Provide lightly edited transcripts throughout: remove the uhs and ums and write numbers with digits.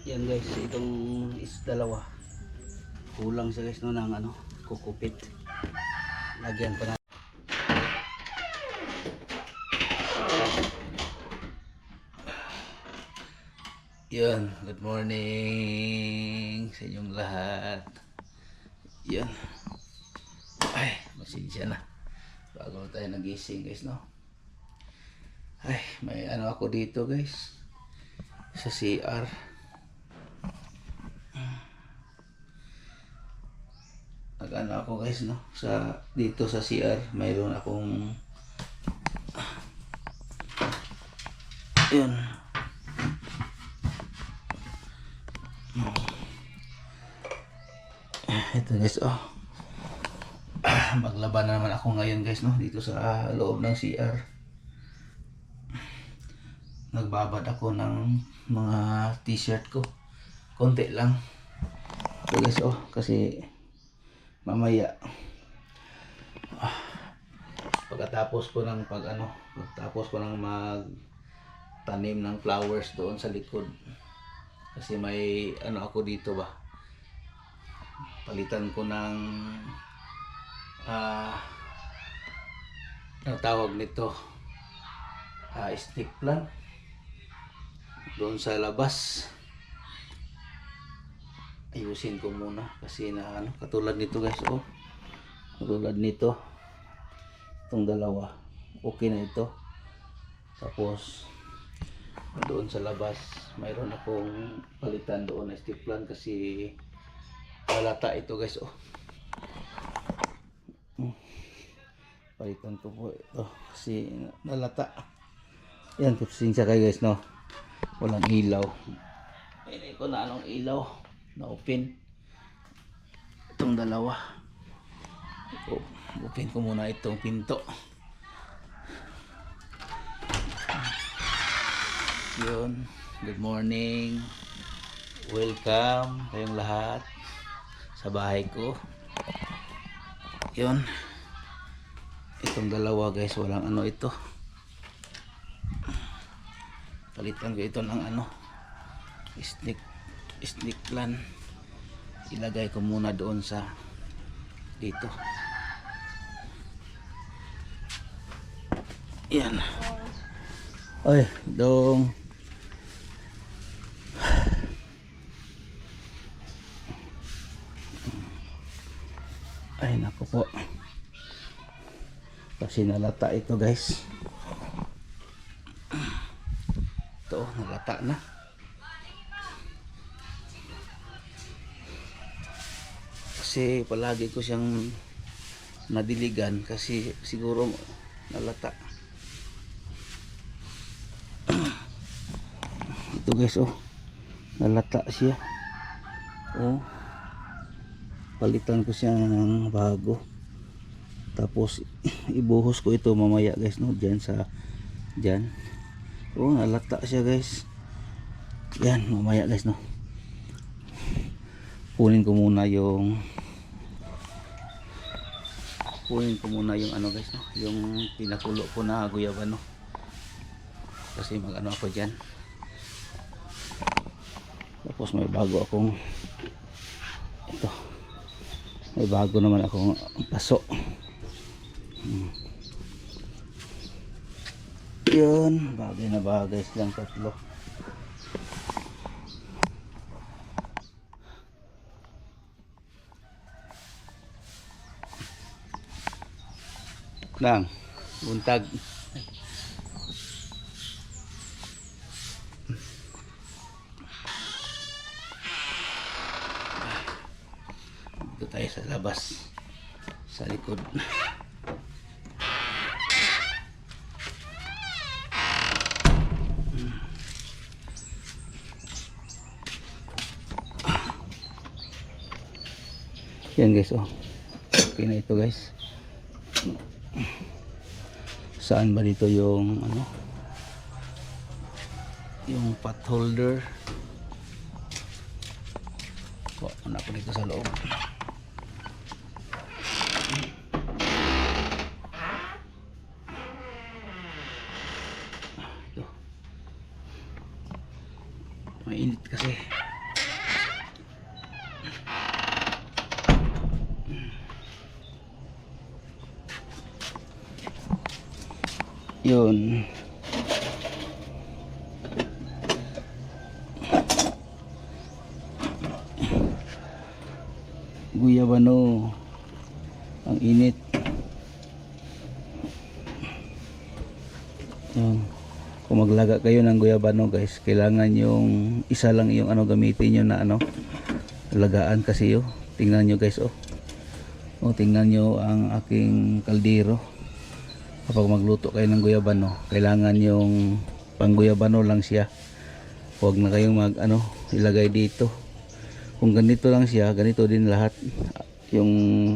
Yan guys, itong dalawa. Kulang siya guys no ng ano, kukupit. Lagyan pa na. Yan, good morning sa inyong lahat. Yan. Ay, masensya na. Bago tayo nagising guys no. Ay, may ano ako dito guys. Sa CR. Nag-ano ako guys no. Dito sa CR, mayroon akong yun. Ito guys oh. Maglaban na naman ako ngayon guys no. Dito sa loob ng CR. Nagbabad ako ng mga t-shirt ko. Konti lang. Ito guys oh. Kasi mamaya pagkatapos ko ng magtanim ng flowers doon sa likod. Kasi may ano ako dito ba. Palitan ko ng ano tawag nito, stick plant doon sa labas. Ayusin ko muna kasi na ano, katulad nito guys oh. Katulad nito. Itong dalawa. Okay na ito. Tapos doon sa labas mayroon akong palitan doon na stick plant kasi malata ito guys oh. Palitan ko po ito kasi nalata. Yan, tipsing siya kayo guys no. Walang ilaw. Hindi ko na anong ilaw na open. Itong dalawa. Open ko muna itong pinto. Yun. Good morning. Welcome kayong lahat sa bahay ko. Yun. Itong dalawa guys, walang ano ito. Palitan ko ito ng ano, stick plant. Ilagay ko muna doon sa dito. Yan. Oy, dong. Ay naku po. Kasi nalata ito guys. Ito nalata na. Kasi palagi ko siyang nadiligan kasi siguro nalata. Ito guys oh. Nalata siya. Oh. Palitan ko siya ng bago. Tapos ibuhos ko ito mamaya guys no, diyan sa diyan. Oh, nalata siya guys. Yan, mamaya guys no. Kunin ko muna yung ano guys no, yung pinakulo ko na guyabano. Kasi mag-ano ako diyan. Tapos may bago akong ito. May bago naman akong paso. Yun, bagay na bagay silang tatlo. Nang, buntag. Dito tayo sa labas, sa likod. Yan guys oh. Okay na ito guys. Saan ba dito yung ano? Yung pot holder. Oh, ano ko dito sa loob. Ito. Mainit kasi. Yun. Guyabano. Ang init. Yun. Kung maglaga kayo ng guyabano guys, kailangan yung isa lang yung ano gamitin nyo na ano lagaan kasi yo. Tingnan nyo guys oh. Oh, tingnan nyo ang aking kaldero. Kapag magluto kayo ng guyabano, kailangan yung pangguyabano lang siya. Huwag na kayong mag ano ilagay dito. Kung ganito lang siya, ganito din lahat yung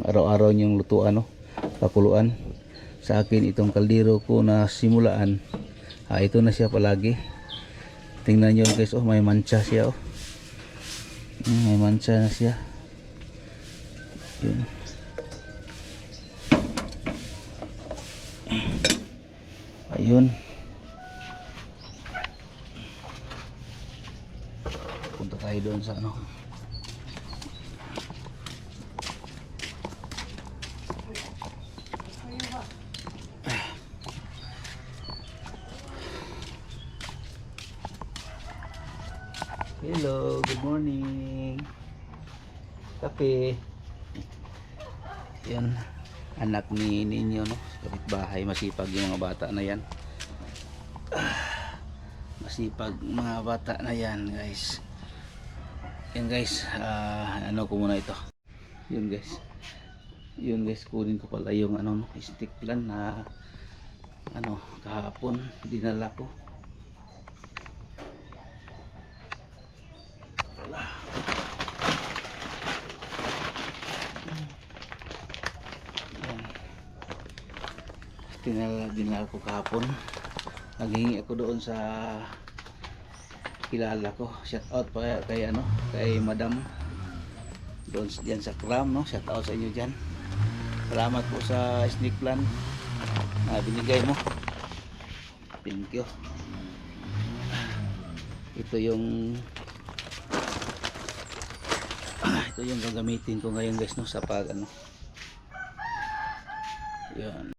araw-araw yung lutuan no, pakuluan. Sa akin itong kaldero ko na simulaan, ito na siya palagi. Tingnan nyo guys oh, may mancha siya oh. May mancha na siya. Yun. Ayun. Punta tayo doon sa ano. Hello, good morning. Kape. Yan, anak ni Ninyo no, kapitbahay, masipag yung mga bata na yan. Masipag mga bata na yan guys. Yan guys, ano ko muna ito. Yun guys. Yun guys, kunin ko pala yung ano stick plan na ano kahapon dinala ko. Dinala ko kahapon. Naghingi ako doon sa kilala ko. Shout out pa kay ano, kay Madam doon diyan sa Kram no. Shout out sa inyo diyan. Salamat po sa snake plant na binigay mo. Thank you. Ito yung gagamitin ko ngayon guys no, sa pag ano. Yan.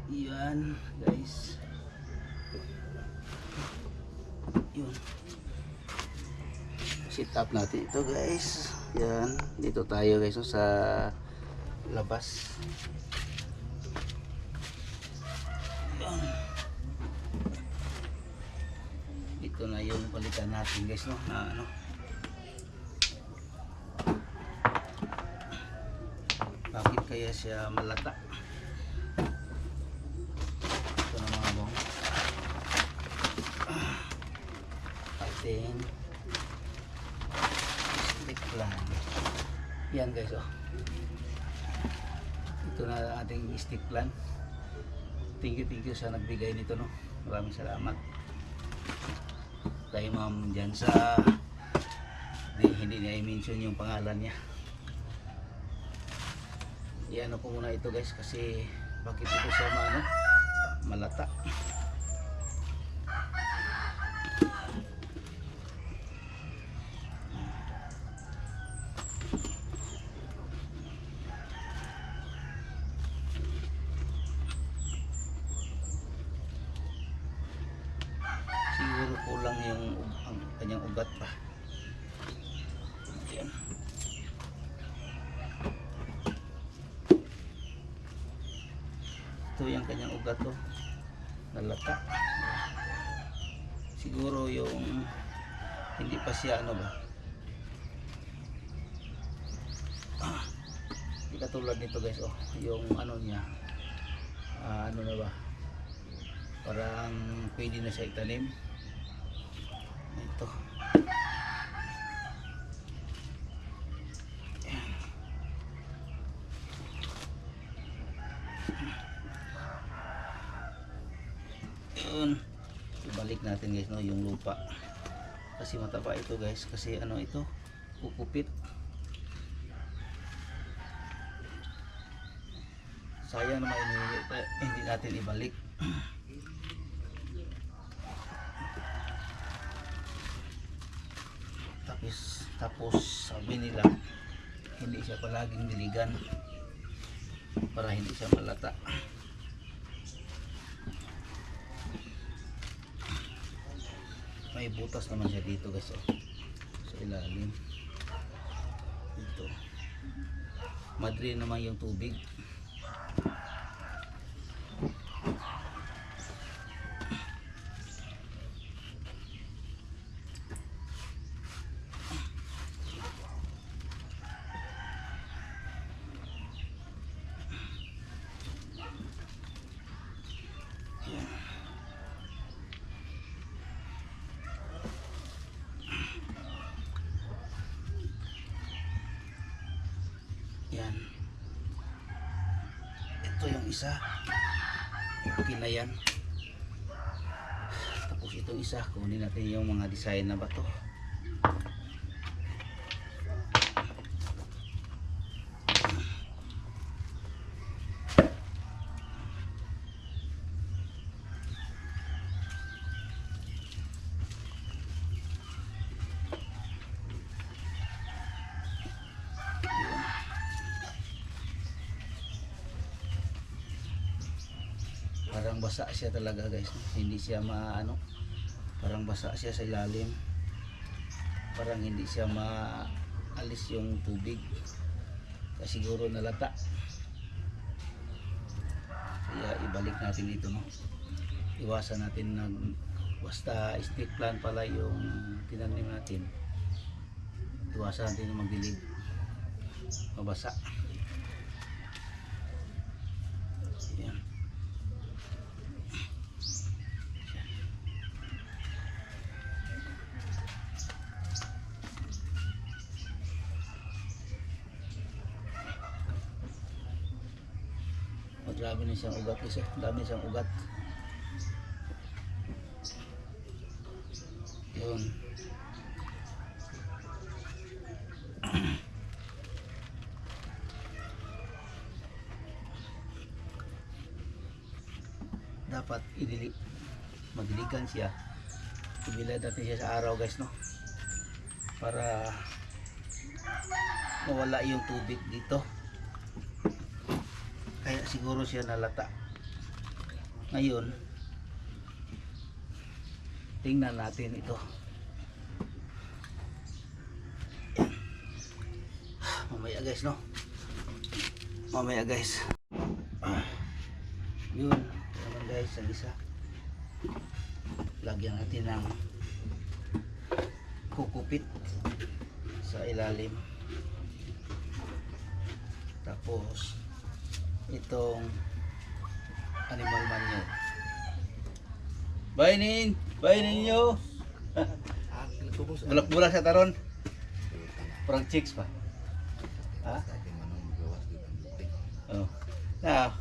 Yan guys. Yun. Sit up natin ito guys. Yan. Dito tayo guys no, sa labas. Yan. Dito na yung palitan natin guys no, na ano. Bakit kaya siya malata? Ito na mga bong. Ating stick plan. Yan guys oh. Ito na ating stick plan. Thank you sa nagbigay nito no. Maraming salamat. Kay ma'am dyan sa hindi niya i-mention yung pangalan niya. Iyan ko muna ito guys kasi bakit ito siya ano, malata. Siguro kulang yung ang kanyang ugat pa. Ayan. Ito yung kanyang ugat to, nalata. Siguro yung hindi pa siya ano ba, hindi katulad nito guys oh, yung ano niya, ano na ba, parang pwede na siya itanim. Ito yun, ibalik natin guys no yung lupa kasi mataba ito guys, kasi ano ito kukupit. Sayang naman hindi natin ibalik. Tapos sabi nila hindi siya palaging diligan. para hindi siya malata. May butas naman siya dito guys, oh. Sa ilalim dito, madre naman yung tubig. Yan. Ito yung isa. Okay na yan. Tapos itong isa, kunin natin yung mga design na bato. Parang basa siya talaga guys, hindi siya maano, parang basa siya sa ilalim, parang hindi siya maalis yung tubig kasi siguro nalata, kaya ibalik natin dito, no? Iwasan natin basta snake plant pala yung tinanim natin, iwasan natin magdilig, mabasa. Yan. Grabe na siyang ugat kasi dami siyang ugat. Yun. Dapat madiligan siya. Ibilad natin siya sa araw guys, no? Para mawala yung tubig dito. Kaya siguro siya nalata. Ngayon, tingnan natin ito. Yan. Mamaya guys, no? Mamaya guys. Yun. Naman guys, ang isa. Lagyan natin ng kukupit sa ilalim. Tapos itong animal manure. Bainin nyo. Bulak-bulak sa taron. Parang chicks pa. Ha? Oh. Na.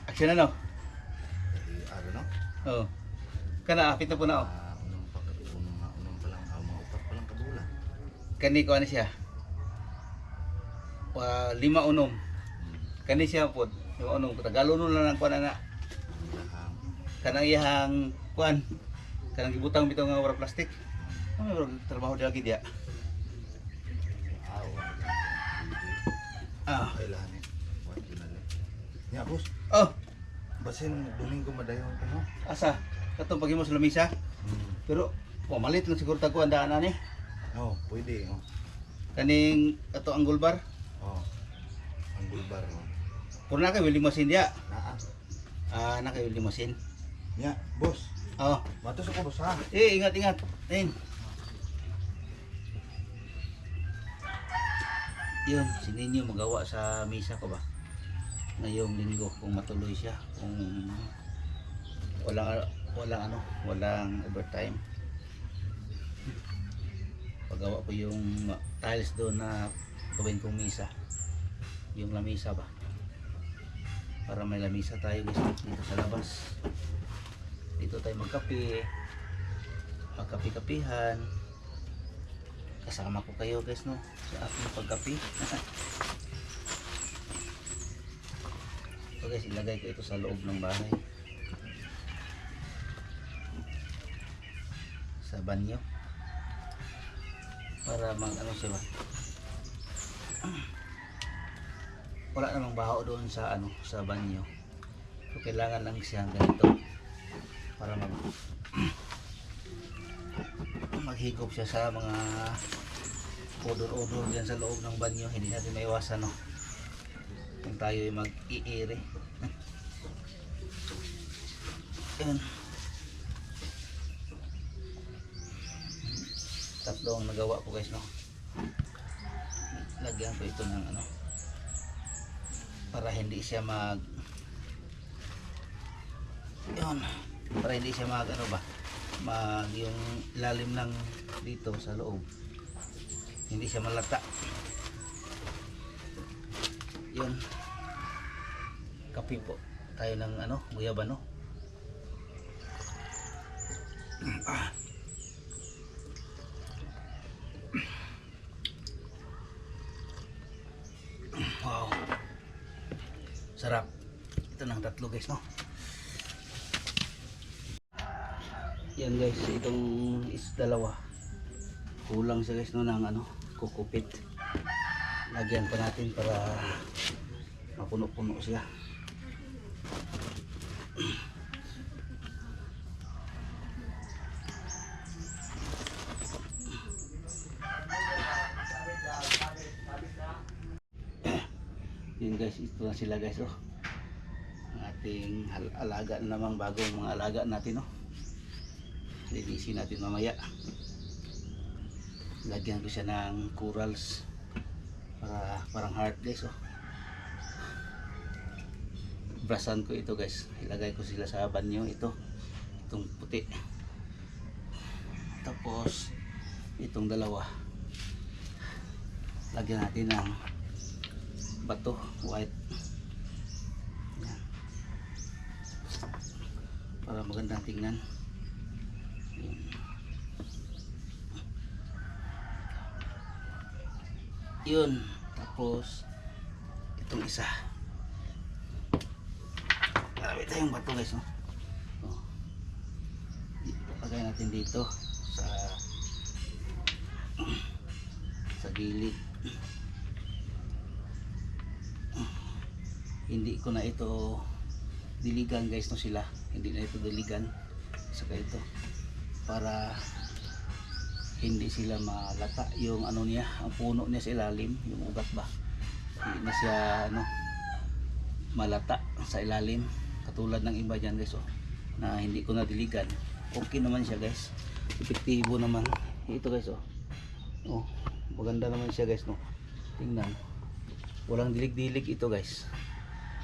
Action na, no? Oh. Kana apit na po na, oh. Unang pa lang, mga upat pa lang kabulan. Kani ko ano siya? 5 unom. Kani siya po, 5 unom. Tagalog lang ang kuan na. Kanang iyang kuan. Kanang gibutang bitaw nga wala plastic. Ano may trabaho di lagi dia? Ah, Kailangan eh. What yun na lang. Nga, boss. oh, Basin, Domingo madayon ka, no? asa? Katong pagimo sa lamisa. Pero malit lang siguro tago ang daanan eh. Oh, pwede, oh. Kaning ato ang gulbar. Oh. Ang bulbar, oh. Puro na kay willing machine dia. Naa. Ah, na kay willing machine. Nga, boss. Oh, Matos ako, boss, ha? ingat. Ting. Yun, si Ninyo magawa sa misa ko ba? Ngayong linggo kung matuloy siya, kung walang overtime. Pagawa ko yung tiles doon na gawin kong misa. Yung lamisa ba? Para may lamisa tayo guys dito sa labas. Dito tayo magkape-kapihan. Kasama ko kayo guys, no, sa aking pagkape. So guys, ilagay ko ito sa loob ng bahay, sa banyo, para mag ano siya ba, wala namang baho doon sa ano, sa banyo. So kailangan lang siyang ganito para maghigop siya sa mga odor-odor diyan sa loob ng banyo. Hindi natin maiwasan, no, kung tayo ay mag-iiri. Yan. Tatlo ang nagawa ko guys, no. Lagyan ko ito ng ano para hindi siya yun, para hindi siya ano ba, yung lalim ng dito sa loob hindi siya malata. Yun, kape po tayo ng ano, guyabano. Wow, sarap. Ito ng tatlo guys, no. Yan guys, itong dalawa kulang siya guys, no, ng ano, kukupit. Lagyan pa natin para mapuno-puno siya. Yun guys, ito na sila guys, oh. Ang ating alaga na namang bagong mga alaga natin, oh. Linisin natin mamaya. Lagyan ko siya ng corals para parang heart guys, oh. Brasan ko ito guys. Ilagay ko sila sa banyo ito. Itong puti. Tapos itong dalawa. Lagyan natin ng bato, white. Yan. Para magandang tingnan. Yan. Yun. Tapos itong isa. Marami tayong bato guys, no? Oh. Lagay natin dito sa gilid. Hindi ko na ito diligan guys, no, sila. Hindi na ito diligan. Saka ito para hindi sila malata yung ano niya, ang puno niya sa ilalim, yung ugat ba. Hindi na siya ano malata sa ilalim katulad ng iba dyan guys, oh, na hindi ko na diligan. Okay naman siya guys. Epektibo naman. Ito guys, oh. Oh, maganda naman siya guys, no. Tingnan. Walang dilig-dilig ito guys.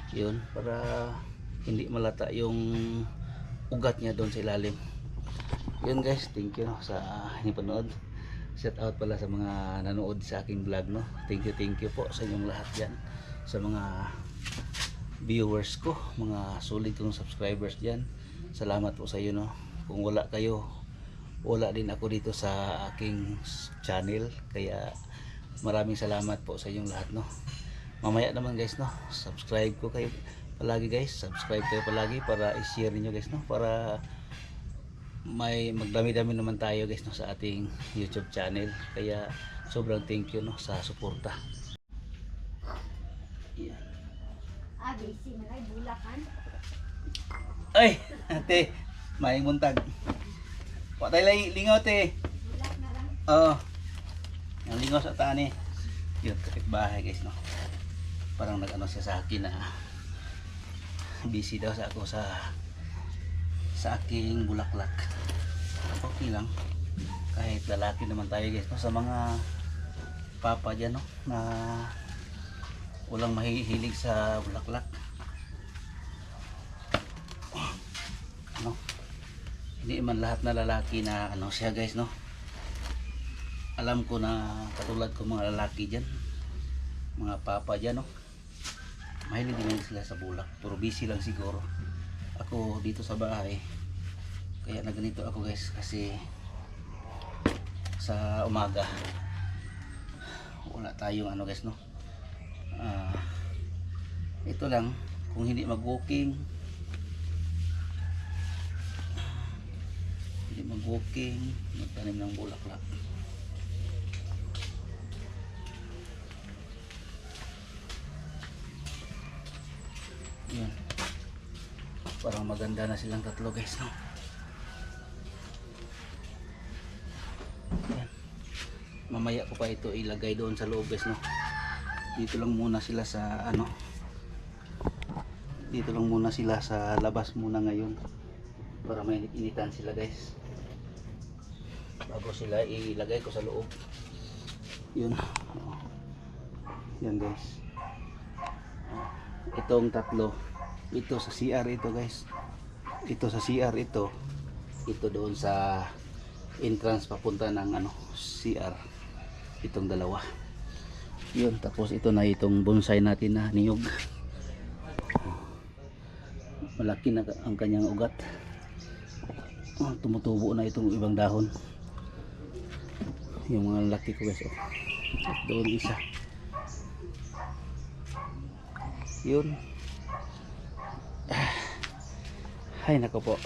Yun, para hindi malata yung ugat niya doon sa ilalim. Yun guys, thank you, no, sa panood. Shout out pala sa mga nanood sa aking vlog, no. Thank you po sa inyong lahat dyan, sa mga viewers ko, mga solid kong subscribers dyan. Salamat po sa iyo, no. Kung wala kayo, wala din ako dito sa aking channel. Kaya maraming salamat po sa inyong lahat, no. Mamaya naman guys, no, subscribe ko kayo palagi guys, subscribe kayo palagi para i-share niyo guys, no, para may magdami-dami naman tayo guys, no, sa ating YouTube channel. Kaya sobrang thank you, no, sa suporta. Yan. Busy na kay bulakan. Ay, ate, may muntag. Wa tayo lingaw te. Bulak na lang. Oo. Ang lingaw sa tani. Yun, kapitbahay guys, no. Parang nag-ano siya sa akin na busy daw sa ako sa aking bulaklak. Okay lang. Kahit lalaki naman tayo guys, no, sa mga papa dyan, no, na walang mahihilig sa bulaklak. Ano? Hindi man lahat na lalaki na ano siya guys, no. Alam ko na katulad ko mga lalaki dyan, mga papa dyan, no, mahilig din sila sa bulak, pero busy lang siguro. Ako dito sa bahay, kaya na ganito ako guys, kasi sa umaga wala tayong ano guys, no. Ito lang, kung hindi mag-walking, magtanim ng bulaklak. Parang maganda na silang tatlo guys, no? Yan. Mamaya ko pa ito ilagay doon sa loob guys, no? Dito lang muna sila sa ano, dito lang muna sila sa labas muna ngayon para mainit-initan sila guys bago sila ilagay ko sa loob. Yun. Yan guys, itong tatlo ito sa CR ito guys, ito sa CR ito doon sa entrance papunta ng ano CR, itong dalawa. Yun, tapos ito na itong bonsai natin na niyog. Malaki na ang kanyang ugat. Tumutubo na itong ibang dahon. Yung mga laki ko guys, doon isa. Yun. Ay nako po.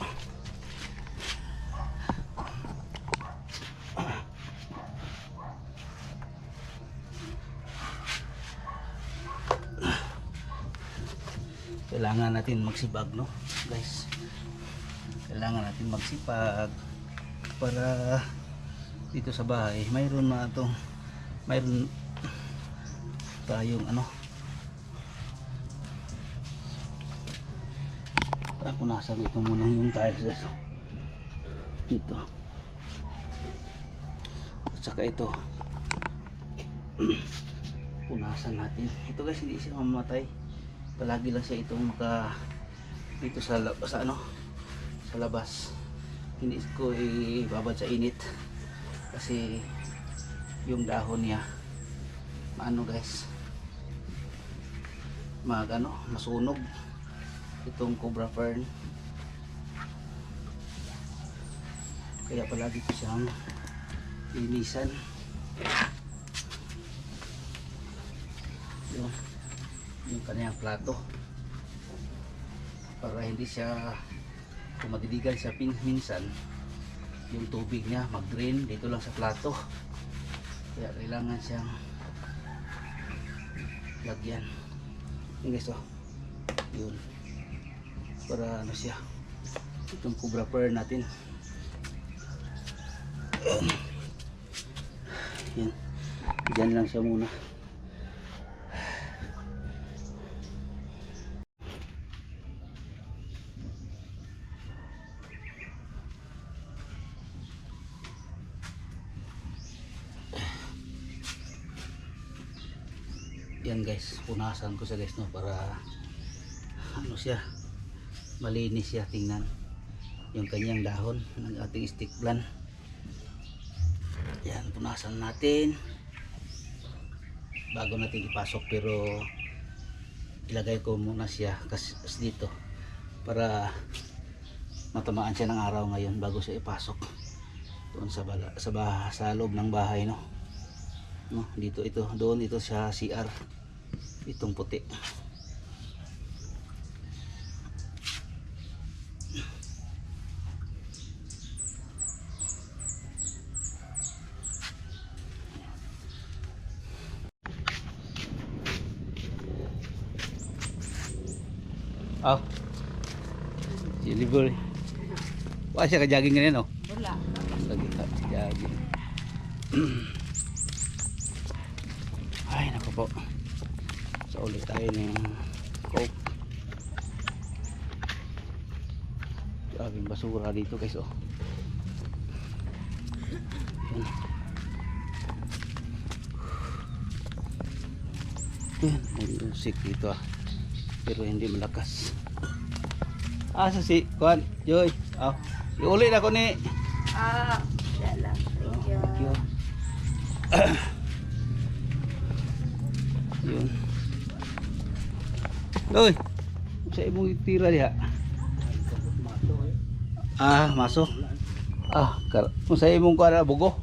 Kailangan natin magsipag, no guys, kailangan natin magsipag para dito sa bahay mayroon tayong ano. Punasan ito muna yung tiles dito at saka ito punasan natin ito guys. Hindi siya mamamatay, palagi lang siya itong dito sa ano sa labas. Hindi ko ibabad sa init kasi yung dahon niya maano guys, masunog itong cobra fern, kaya palagi ko siyang linisan. Yung kanyang plato para hindi siya kumadiligan siya minsan yung tubig niya mag-drain dito lang sa plato, kaya kailangan siyang lagyan. Yun guys, yun para ano siya, itong cobra fern natin. Yan, dyan lang siya muna. Yan guys, punasan ko siya guys, no, para ano siya, malinis siya tingnan yung kanyang dahon ng ating stick plant. Yan, punasan natin bago natin ipasok, pero ilagay ko muna siya kasi dito para matamaan siya ng araw ngayon bago siya ipasok doon sa loob ng bahay, no? Dito ito, doon ito sa CR, itong puti. Silibol. Wala siya ka-jogging ganyan, no? Wala. Lagi ka jogging. Ay nako po, so ulit tayo ng coke. Grabing basura dito guys, yan. Yan, may music dito pero hindi malakas. Asa si Kuan Joy, iuli na ko ni Wala. thank you. Yun. Uy, sa imong tira diha. Maso. Kung sa imong kuha bugo.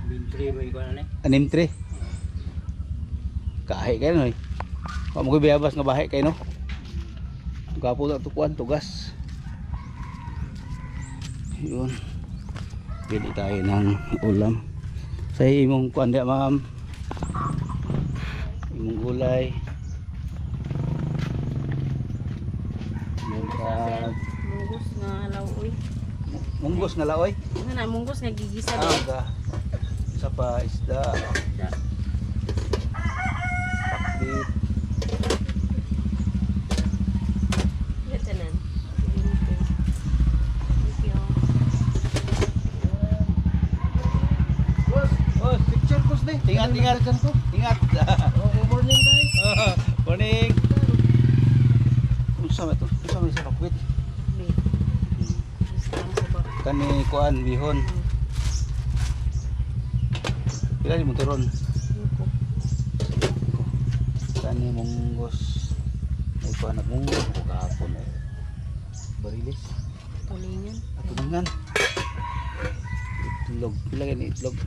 Bintri mo ikaw na Anim tre. Kahay kayo no. Kung mo biyabas nga bahay kayo no. Gapo na tukuan tugas. Yun. Pili tayo ng ulam. Sa imong kuan diha ma'am. Imong gulay, Murag Munggos nga lawoy. munggos nga laoy. Nga na, munggos nga gigisa Ah, din. ga. Sa pa isda. Pakbit. Ito na. Thank you. Oh, picture ko din. Ingat kan ko. Ingat. Good morning guys. Morning. Unsa man to? Unsa man sa pakwit? Wait. Gusto ko ba? Kani kuan bihon. Pila ni motoron? Yuko. Kani munggos. Ay kuan nagmunggos ko kahapon eh. Barilis. Tulingan. Tulingan. Itlog. Pila gani itlog?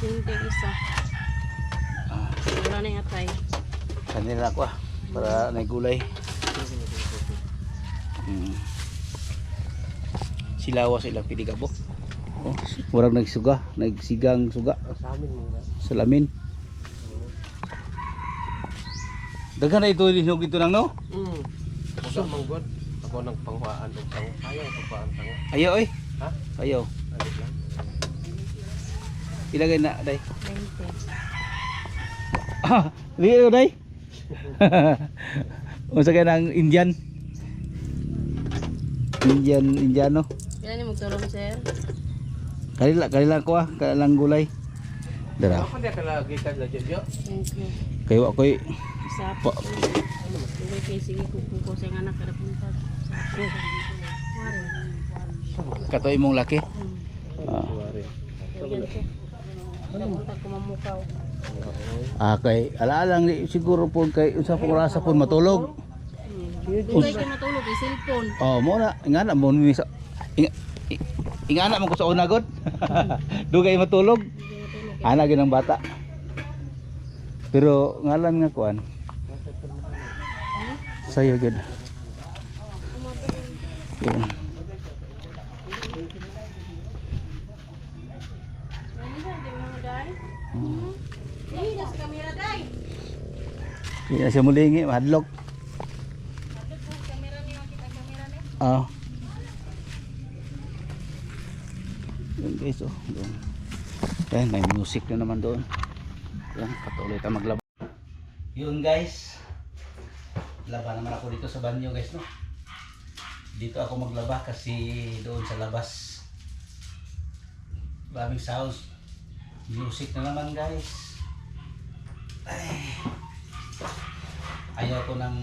Hindi isa. Ah, Wala na yatay. kanila ako para may gulay. Silawa sila pidigabo. Oh, murag nagsigang suga. Sa lamin. Daghan na ito linog ito nang no? Usa manggod. Ako nang panghuaan og tango. Ayaw pagpaan tango. Ayaw oy. Ha? Ayaw. Alit lang. Ilagay na day. 20. Ah, liyo day. Unsa kay nang Indian? Indiano. Kailan ni magtulong, sir? Kanila ko kanilang gulay. Dara. Ako dia kala gikan sa Jojo. Thank you. Kayo ako'y Isa Pa- po. Sige, kay sige kukuko sa nga anak kada punta. Wari. katoy mong laki. Ah, Suwari. Yan ko. Kada punta ko mamukaw. kay alaalang di siguro po kay unsa pong rasa po matulog. Dugay ko matulog kay cellphone. Oh, mo na ingana mo ni sa ingana mo ko sa una god. Dugay matulog. Ana gyud ang bata. Pero ngalan nga kuan. Sayo gud. Yun. Hindi na siya mulingi, mahadlok. Ah. Yun guys, oh. Doon. Ayan, may music na naman doon. Yan, patuloy tayo maglaba. Yun guys. Laba naman ako dito sa banyo guys, no? Dito ako maglaba kasi doon sa labas. Maraming sounds. Music na naman guys. Ay. Ayaw ko nang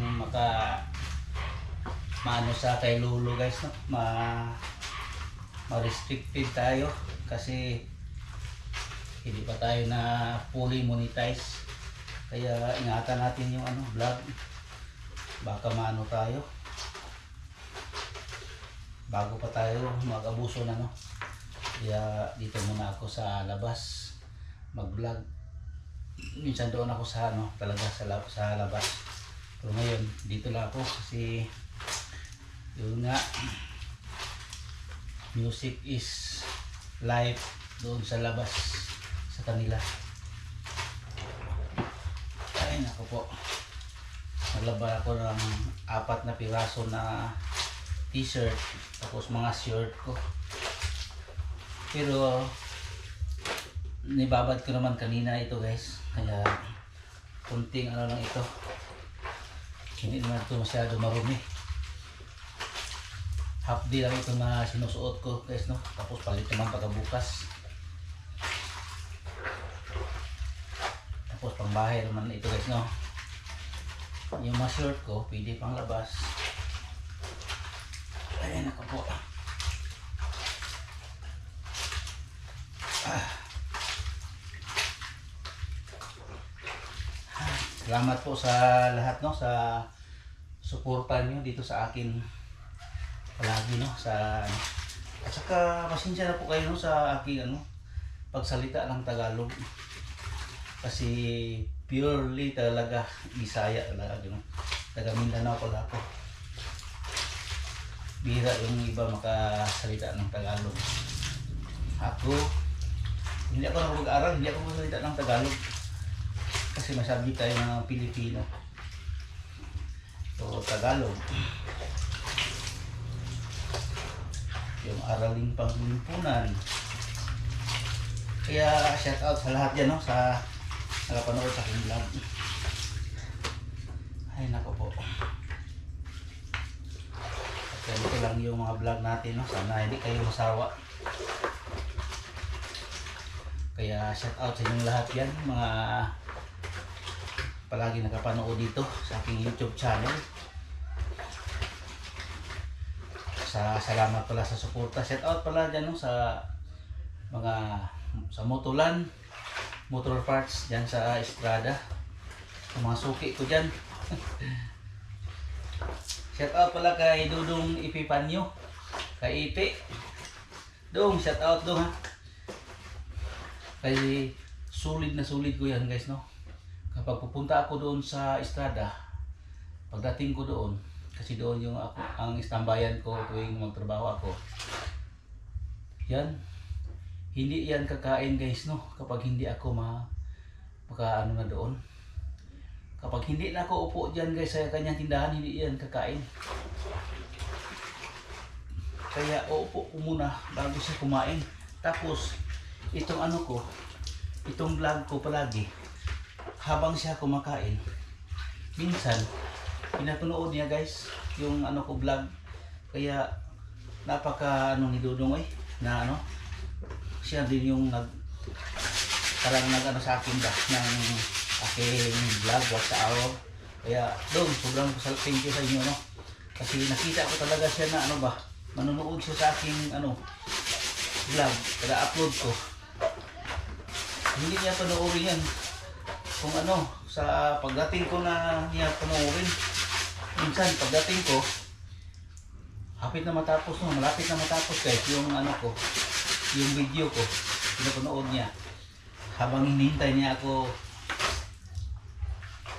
maano sa kay Lolo guys, no? Ma-restricted tayo kasi hindi pa tayo na fully monetize. Kaya ingatan natin yung vlog. Baka maano tayo. Bago pa tayo mag-abuso na, no? Kaya dito muna ako sa labas mag-vlog. Minsan doon ako sa talaga sa labas. Pero ngayon dito lang ako kasi yun nga, music is live doon sa labas sa kanila. Ay nako po, naglaba ako ng 4 na piraso na t-shirt tapos mga shirt ko, pero nibabad ko naman kanina ito guys, kaya kunting lang ito, hindi naman ito masyado marumi. Half day lang ito na sinusuot ko guys, no? Tapos palit naman pagkabukas. Tapos pang bahay naman ito guys, no? Yung mga shirt ko pwede pang labas. Ayan ako po. Salamat po sa lahat, no, sa suporta niyo dito sa akin palagi, no, sa at saka pasensya na po kayo, no, sa aking pagsalita ng Tagalog kasi purely talaga Bisaya talaga, no, taga Mindanao pala ako. Bihira yung iba makasalita ng Tagalog. Ako hindi ako mag-aaral, hindi ako magsalita ng Tagalog kasi masabi tayo ng Pilipino. o Tagalog. Yung Araling Panglipunan. Kaya shout out sa lahat yan, no, sa nakapanood sa aking vlog. Ay nako po. At ganito lang yung mga vlog natin, no. Sana hindi kayo masawa. Kaya shout out sa inyong lahat yan, mga palagi nakapanood dito sa aking YouTube channel. Salamat pala sa suporta. Shout out pala dyan, no, sa mga sa Motolan, motor parts dyan sa Estrada, sa mga suki ko dyan. Shout out pala kay Dudong Ipipanyo, kay Ipi Dong, shout out dong, ha. Kay solid na solid ko yan, guys, no. Kapag pupunta ako doon sa Estrada, pagdating ko doon, kasi doon yung ako, ang istambayan ko tuwing magtrabaho ako. Yan, hindi yan kakain, guys, no, kapag hindi ako ano na doon. Kapag hindi na ako upo dyan, guys, sa kanyang tindahan, hindi yan kakain. Kaya uupo ko muna bago siya kumain. Tapos itong ano ko, itong vlog ko palagi, habang siya kumakain, minsan pinapanood niya, guys, yung ano ko vlog. Kaya napaka ano ni Dudong, na ano, siya din yung parang nag ano sa akin ba ng aking vlog, what's hour. Kaya doon sobrang thank you sa inyo, no, kasi nakita ko talaga siya na ano ba, manonood siya sa aking ano vlog, kada upload ko. Hindi niya panoorin yan kung ano, sa pagdating ko na niya panoorin. Minsan pagdating ko, malapit na matapos, guys, yung ano ko, yung video ko, pinapanood niya habang hinihintay niya ako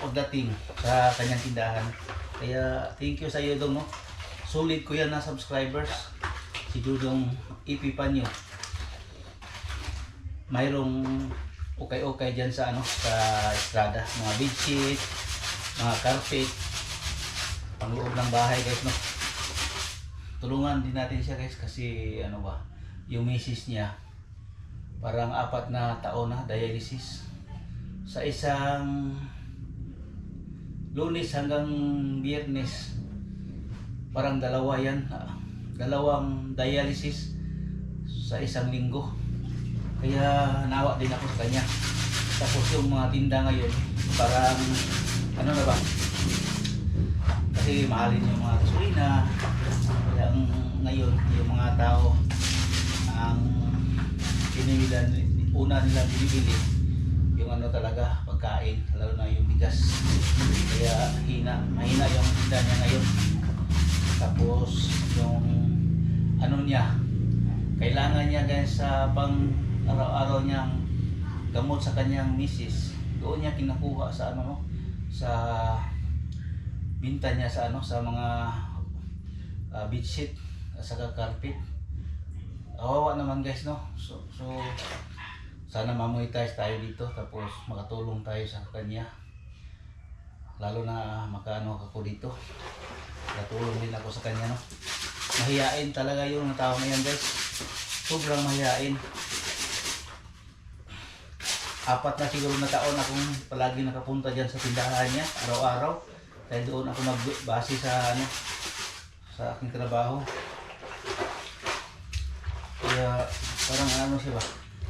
pagdating sa kanyang tindahan. Kaya thank you sa iyo, Dong, no. Solid ko yan na subscribers, si Dudong Ipipanyo. Mayroong okay dyan sa ano, sa Estrada, mga bedsheet, mga carpet, pangloob ng bahay, guys, no. Tulungan din natin siya, guys, kasi ano ba, yung misis niya parang 4 na taon na dialysis. Sa isang Lunes hanggang Biyernes, parang dalawang dialysis sa isang linggo. Kaya nawa din ako sa kanya. Tapos yung mga tinda ngayon, parang ano na ba, kasi mahalin yung mga gasolina. Kaya ngayon yung mga tao, ang una nila binibili yung ano talaga, pagkain, lalo na yung bigas. Kaya mahina yung tinda niya ngayon. Tapos yung ano niya, kailangan niya, guys, sa pang araw-araw niyang gamot sa kanyang misis, doon niya kinakuha sa ano, no, sa binta niya sa ano, sa mga bedsheet sa carpet. Awawa naman, guys, no. So sana mamonetize tayo dito, tapos makatulong tayo sa kanya, lalo na makaano ako dito, katulong din ako sa kanya, no. Mahiyain talaga yung tao na yan, guys, sobrang mahiyain. 4 na siguro na taon akong palagi nakapunta dyan sa tindahan niya araw-araw, dahil doon ako nagbase sa ano, sa aking trabaho. Kaya parang ano siya ba.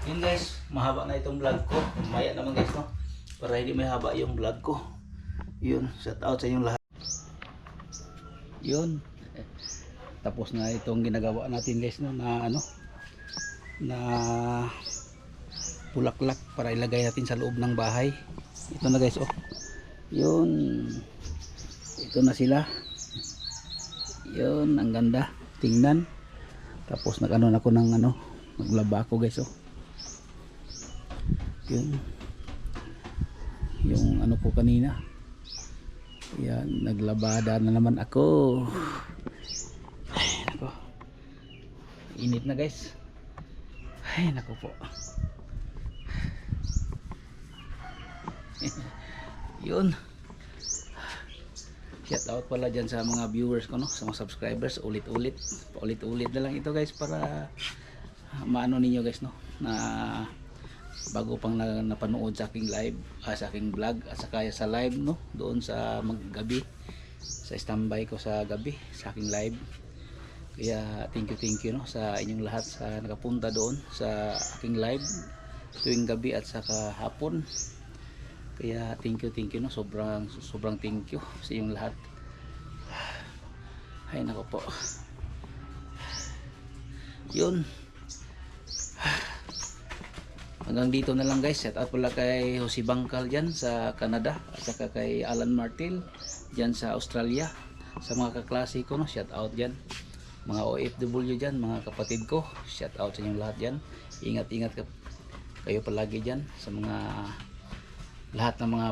Yun, guys, mahaba na itong vlog ko. Maya naman, guys, no, para hindi may haba yung vlog ko. Yun, shout out sa inyong lahat. Yun, tapos na itong ginagawa natin, guys, no, na ano, na bulaklak para ilagay natin sa loob ng bahay. Ito na, guys, oh. Yun, ito na sila. Yun, ang ganda tingnan. Tapos nag-ano ako ng ano, naglaba ako, guys, oh. Yun, yung ano ko kanina. Yan, naglabada na naman ako. Ay, nako, init na, guys. Ay, nako po. Yun, Shout out pala dyan sa mga viewers ko, no, sa mga subscribers, ulit-ulit, paulit-ulit na lang ito guys para maano ninyo guys, no, na bago pang napanood sa aking live, sa aking vlog at saka sa live, no, doon sa maggabi, sa standby ko sa gabi sa aking live. Kaya thank you no sa inyong lahat sa nakapunta doon sa aking live tuwing gabi at saka hapon. Kaya thank you no, sobrang thank you sa inyong lahat. Ay nako po, yun, hanggang dito na lang guys. Shout out pala kay Jose Bangkal dyan sa Canada at saka kay Alan Martel dyan sa Australia, sa mga kaklase ko, no, shout out dyan, mga OFW dyan, mga kapatid ko, shout out sa inyong lahat dyan. Ingat kayo palagi dyan sa mga lahat ng mga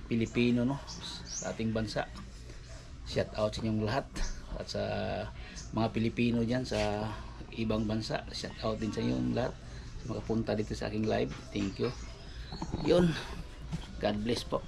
Pilipino, no, sa ating bansa. Shout out sa inyong lahat at sa mga Pilipino dyan sa ibang bansa, shout out din sa inyong lahat sa makapunta dito sa aking live. Thank you. Yun, God bless po.